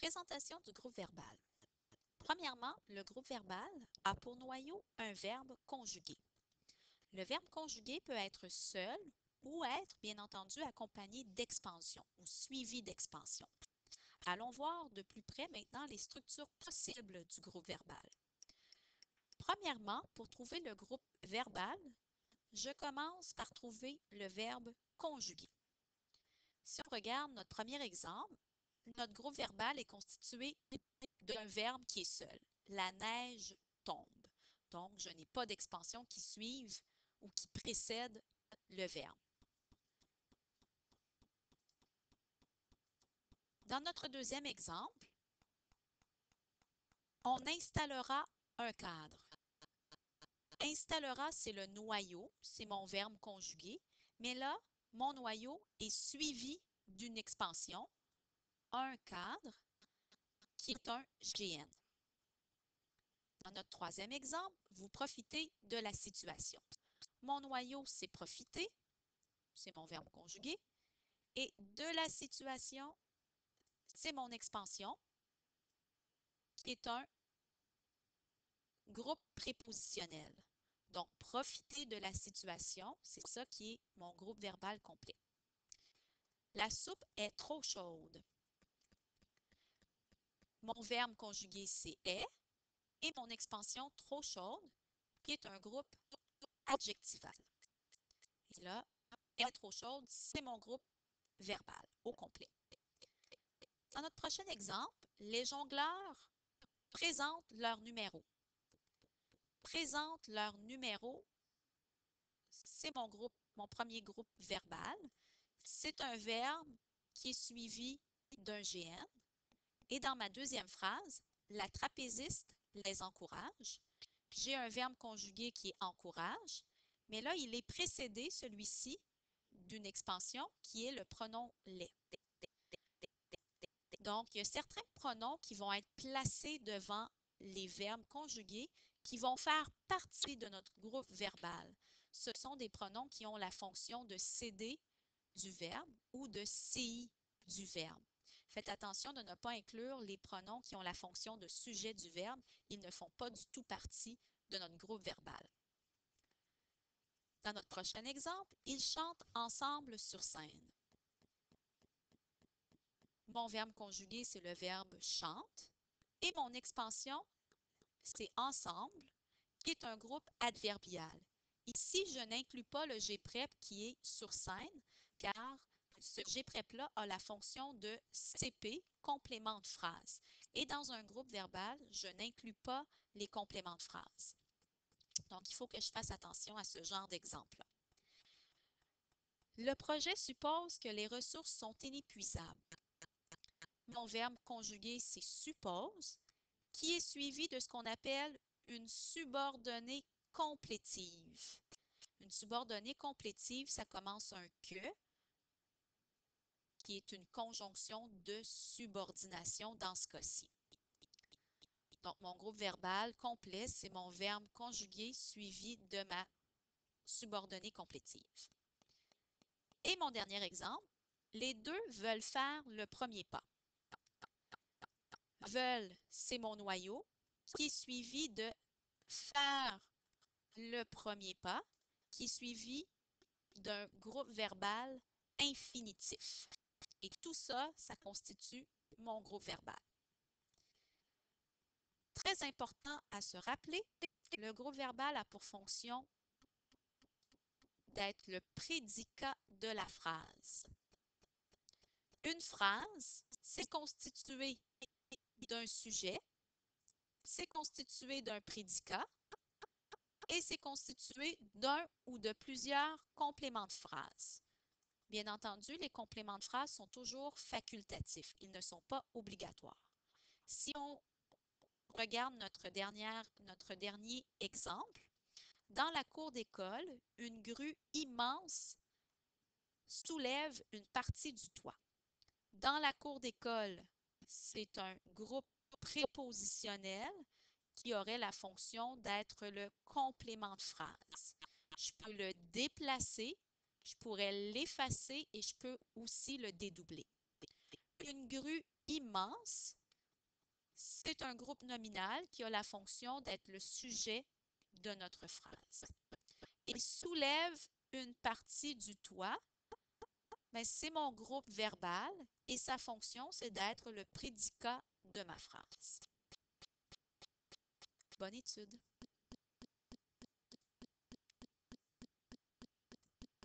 Présentation du groupe verbal. Premièrement, le groupe verbal a pour noyau un verbe conjugué. Le verbe conjugué peut être seul ou être, bien entendu, accompagné d'expansion ou suivi d'expansion. Allons voir de plus près maintenant les structures possibles du groupe verbal. Premièrement, pour trouver le groupe verbal, je commence par trouver le verbe conjugué. Si on regarde notre premier exemple, notre groupe verbal est constitué d'un verbe qui est seul. La neige tombe. Donc, je n'ai pas d'expansion qui suive ou qui précède le verbe. Dans notre deuxième exemple, on installera un cadre. Installera, c'est le noyau, c'est mon verbe conjugué, mais là, mon noyau est suivi d'une expansion, un cadre, qui est un GN. Dans notre troisième exemple, vous profitez de la situation. Mon noyau, c'est profiter, c'est mon verbe conjugué, et de la situation, c'est mon expansion, qui est un groupe prépositionnel. Donc, profiter de la situation, c'est ça qui est mon groupe verbal complet. La soupe est trop chaude. Mon verbe conjugué, c'est est, et mon expansion trop chaude, qui est un groupe adjectival. Et là, est trop chaude, c'est mon groupe verbal au complet. Dans notre prochain exemple, les jongleurs présentent leur numéro. Présentent leur numéro, c'est mon premier groupe verbal. C'est un verbe qui est suivi d'un GN. Et dans ma deuxième phrase, la trapéziste les encourage. J'ai un verbe conjugué qui est encourage, mais là, il est précédé, celui-ci, d'une expansion qui est le pronom les. Donc, il y a certains pronoms qui vont être placés devant les verbes conjugués qui vont faire partie de notre groupe verbal. Ce sont des pronoms qui ont la fonction de CD du verbe ou de CI du verbe. Faites attention de ne pas inclure les pronoms qui ont la fonction de sujet du verbe. Ils ne font pas du tout partie de notre groupe verbal. Dans notre prochain exemple, ils chantent ensemble sur scène. Mon verbe conjugué, c'est le verbe chante. Et mon expansion, c'est ensemble, qui est un groupe adverbial. Ici, je n'inclus pas le G-prep qui est sur scène, car ce G-prep-là a la fonction de CP, complément de phrase. Et dans un groupe verbal, je n'inclus pas les compléments de phrase. Donc, il faut que je fasse attention à ce genre d'exemple-là. Le projet suppose que les ressources sont inépuisables. Mon verbe conjugué, c'est suppose, qui est suivi de ce qu'on appelle une subordonnée complétive. Une subordonnée complétive, ça commence un que, qui est une conjonction de subordination dans ce cas-ci. Donc, mon groupe verbal complet, c'est mon verbe conjugué suivi de ma subordonnée complétive. Et mon dernier exemple, les deux veulent faire le premier pas. Veulent, c'est mon noyau, qui est suivi de faire le premier pas, qui est suivi d'un groupe verbal infinitif. Et tout ça, ça constitue mon groupe verbal. Très important à se rappeler, le groupe verbal a pour fonction d'être le prédicat de la phrase. Une phrase, c'est constitué d'un sujet, c'est constitué d'un prédicat et c'est constitué d'un ou de plusieurs compléments de phrase. Bien entendu, les compléments de phrase sont toujours facultatifs. Ils ne sont pas obligatoires. Si on regarde notre dernier exemple, dans la cour d'école, une grue immense soulève une partie du toit. Dans la cour d'école, c'est un groupe prépositionnel qui aurait la fonction d'être le complément de phrase. Je peux le déplacer, je pourrais l'effacer et je peux aussi le dédoubler. Une grue immense, c'est un groupe nominal qui a la fonction d'être le sujet de notre phrase. Il soulève une partie du toit, mais c'est mon groupe verbal et sa fonction, c'est d'être le prédicat de ma phrase. Bonne étude!